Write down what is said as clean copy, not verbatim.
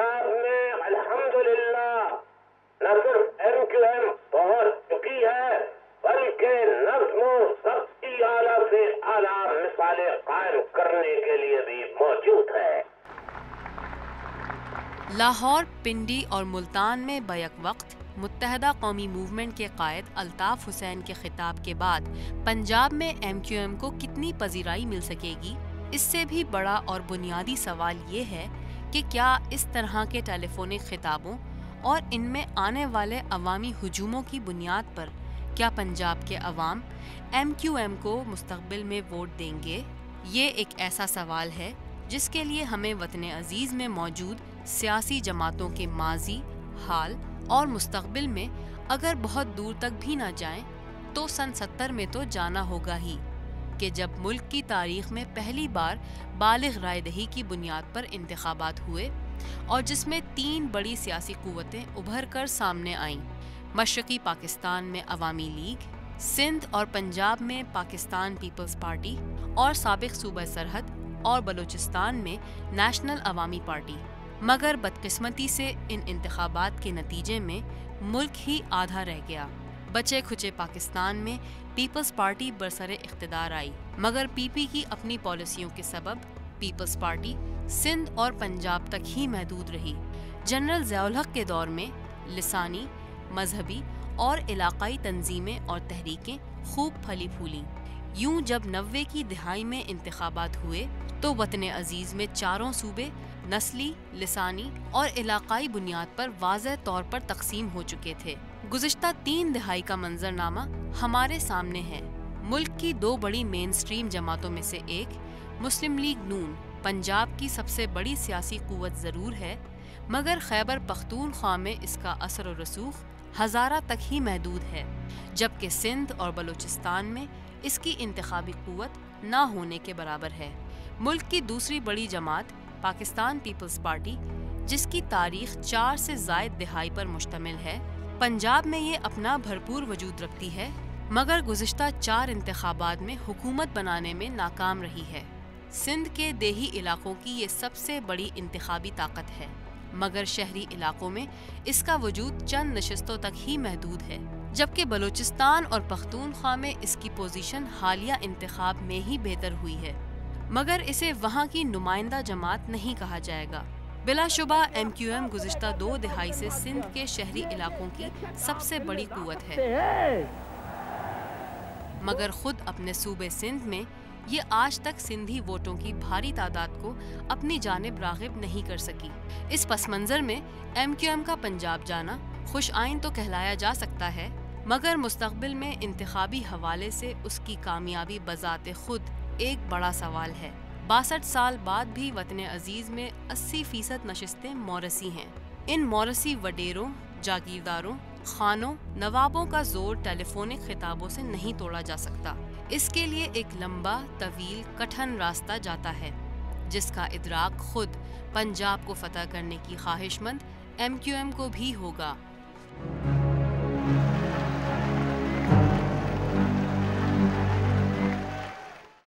पंजाब में अल्हम्दुलिल्लाह न सिर्फ MQM पहुंच चुकी है बल्कि नज़्म ज़ब्ती आला से आला मिसालें कायम करने के लिए भी मौजूद है। लाहौर, पिंडी और मुल्तान में बैक वक्त मुत्तहदा कौमी मूवमेंट के कायद अल्ताफ़ हुसैन के खिताब के बाद पंजाब में MQM को कितनी पजीराई मिल सकेगी? इससे भी बड़ा और बुनियादी सवाल ये है कि क्या इस तरह के टेलीफोनिक खिताबों और इनमें आने वाले अवामी हुजूमों की बुनियाद पर क्या पंजाब के अवाम MQM को मुस्तक़बिल में वोट देंगे? ये एक ऐसा सवाल है जिसके लिए हमें वतन अजीज़ में मौजूद सियासी जमातों के माजी, हाल और मुस्तक़बिल में अगर बहुत दूर तक भी ना जाएं तो सन 70 में तो जाना होगा ही कि जब मुल्क की तारीख़ में पहली बार बालिग़ राय दही की बुनियाद पर इंतख़ाबात हुए और जिसमें 3 बड़ी सियासी क़ुव्वतें उभर कर सामने आईं। मशरक़ी पाकिस्तान में अवामी लीग, सिंध और पंजाब में पाकिस्तान पीपल्स पार्टी और साबिक़ सूबा सरहद और बलूचिस्तान में नेशनल अवामी पार्टी। मगर बदकिस्मती से इन इंतखाबात के नतीजे में मुल्क ही आधा रह गया। बचे खुचे पाकिस्तान में पीपल्स पार्टी बरसरे इख्तिदार आई, मगर पीपी की अपनी पॉलिसियों के सबब पीपल्स पार्टी सिंध और पंजाब तक ही महदूद रही। जनरल ज़ियाउल हक़ के दौर में लिसानी, मजहबी और इलाक़ाई तंजीमें और तहरीकें खूब फली फूलीं। यूं जब 90 की दिहाई में इंतखाबात हुए तो वतन अजीज़ में चारों सूबे नस्ली, लिसानी और इलाक़ाई बुनियाद पर वाज़ह तौर पर तकसीम हो चुके थे। गुज़िश्ता 3 दिहाई का मंजरनामा हमारे सामने है। मुल्क की 2 बड़ी मेन स्ट्रीम जमातों में से एक मुस्लिम लीग नून पंजाब की सबसे बड़ी सियासी क़ुव्वत ज़रूर है, मगर खैबर पख्तूनख्वा में इसका असर और रसूख हज़ारा तक ही महदूद है, जबकि सिंध और बलूचिस्तान में इसकी इंतखाबी क़ुव्वत ना होने के बराबर है। मुल्क की दूसरी बड़ी जमात पाकिस्तान पीपल्स पार्टी, जिसकी तारीख 4 से ज़ायद दिहाई पर मुश्तमिल है, पंजाब में ये अपना भरपूर वजूद रखती है, मगर गुज़िश्ता 4 इंतखाबात में हुकूमत बनाने में नाकाम रही है। सिंध के देही इलाकों की ये सबसे बड़ी इंतखाबी ताकत है, मगर शहरी इलाकों में इसका वजूद चंद नशिस्तों तक ही महदूद है, जबकि बलूचिस्तान और पख्तूनख्वा में इसकी पोजीशन हालिया इंतखाब में ही बेहतर हुई है, मगर इसे वहाँ की नुमाइंदा जमात नहीं कहा जाएगा। बिलाशुबा MQM गुज़िश्ता 2 दिहाई से सिंध के शहरी इलाकों की सबसे बड़ी क़ुव्वत है, मगर खुद अपने सूबे सिंध में ये आज तक सिंधी वोटों की भारी तादाद को अपनी जानिब राग़िब नहीं कर सकी। इस पस मंज़र में MQM का पंजाब जाना खुश आइन तो कहलाया जा सकता है, मगर मुस्तक़बिल में इंतखाबी हवाले से उसकी कामयाबी बज़ाते खुद एक बड़ा सवाल है। 62 साल बाद भी वतन अजीज़ में 80% नशिस्तें मौरसी हैं। इन मौरसी वडेरों, जागीरदारों, खानों, नवाबों का जोर टेलीफोनिक खिताबों से नहीं तोड़ा जा सकता। इसके लिए एक लंबा, तवील, कठिन रास्ता जाता है, जिसका इदराक खुद पंजाब को फतह करने की ख्वाहिशमंद MQM को भी होगा।